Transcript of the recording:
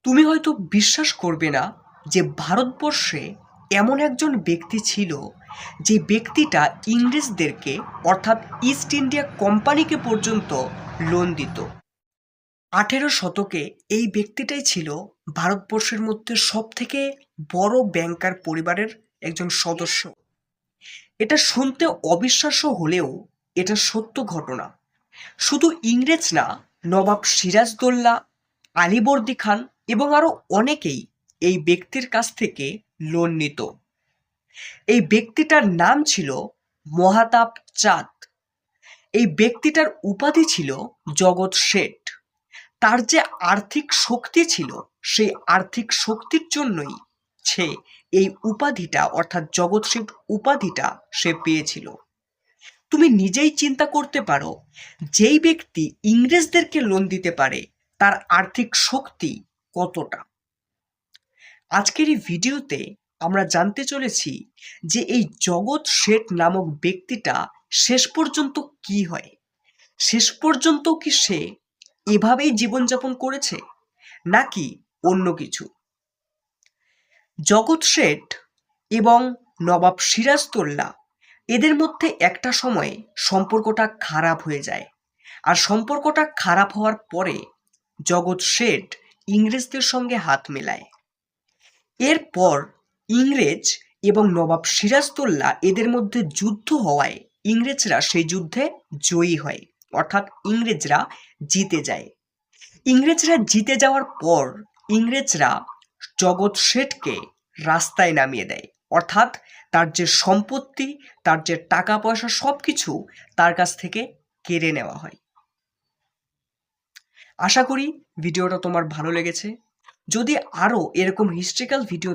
তুমি হয়তো বিশ্বাস করবে না যে ভারতবর্ষে এমন একজন ব্যক্তি ছিল যে ব্যক্তিটা ইংরেজদেরকে অর্থাৎ ইস্ট ইন্ডিয়া কোম্পানিকে পর্যন্ত লোন দিত। 18 শতকে এই ব্যক্তিটাই ছিল ভারতবর্ষের মধ্যে সবথেকে বড় ব্যাংকার পরিবারের একজন সদস্য। এটা শুনতে অবিশ্বাস্য হলেও এটা সত্য ঘটনা। শুধু ইংরেজ না, নবাব সিরাজদৌল্লা, আলীবর্দী খান এবং আরো অনেকেই এই ব্যক্তির কাছ থেকে লোন নিত। এই ব্যক্তিটার নাম ছিল মহাতাব চাঁদ। এই ব্যক্তিটার উপাধি ছিল জগৎ শেঠ। তার যে আর্থিক শক্তি ছিল, সেই আর্থিক শক্তির জন্যই সে এই উপাধিটা অর্থাৎ জগৎ শেঠ উপাধিটা সে পেয়েছিল। তুমি নিজেই চিন্তা করতে পারো, যেই ব্যক্তি ইংরেজদেরকে লোন দিতে পারে তার আর্থিক শক্তি কতটা। আজকের এই ভিডিওতে আমরা জানতে চলেছি যে এই জগৎ শেঠ নামক ব্যক্তিটা শেষ পর্যন্ত কি হয়। শেষ পর্যন্ত কি সে এভাবেই জীবনযাপন করেছে নাকি অন্য কিছু। জগৎ শেঠ এবং নবাব সিরাজদৌল্লা এদের মধ্যে একটা সময়ে সম্পর্কটা খারাপ হয়ে যায়। আর সম্পর্কটা খারাপ হওয়ার পরে জগৎ শেঠ ইংরেজদের সঙ্গে হাত মেলায়। এরপর ইংরেজ এবং নবাব সিরাজদৌল্লা এদের মধ্যে যুদ্ধ হওয়ায় ইংরেজরা সেই যুদ্ধে জয়ী হয়, অর্থাৎ ইংরেজরা জিতে যায়। ইংরেজরা জিতে যাওয়ার পর ইংরেজরা জগৎ শেঠকে রাস্তায় নামিয়ে দেয়, অর্থাৎ তার যে সম্পত্তি, তার যে টাকা পয়সা সবকিছু তার কাছ থেকে কেড়ে নেওয়া হয়। আশা করি ভিডিওটা তোমার ভালো লেগেছে। যদি আরও এরকম হিস্ট্রিক্যাল ভিডিও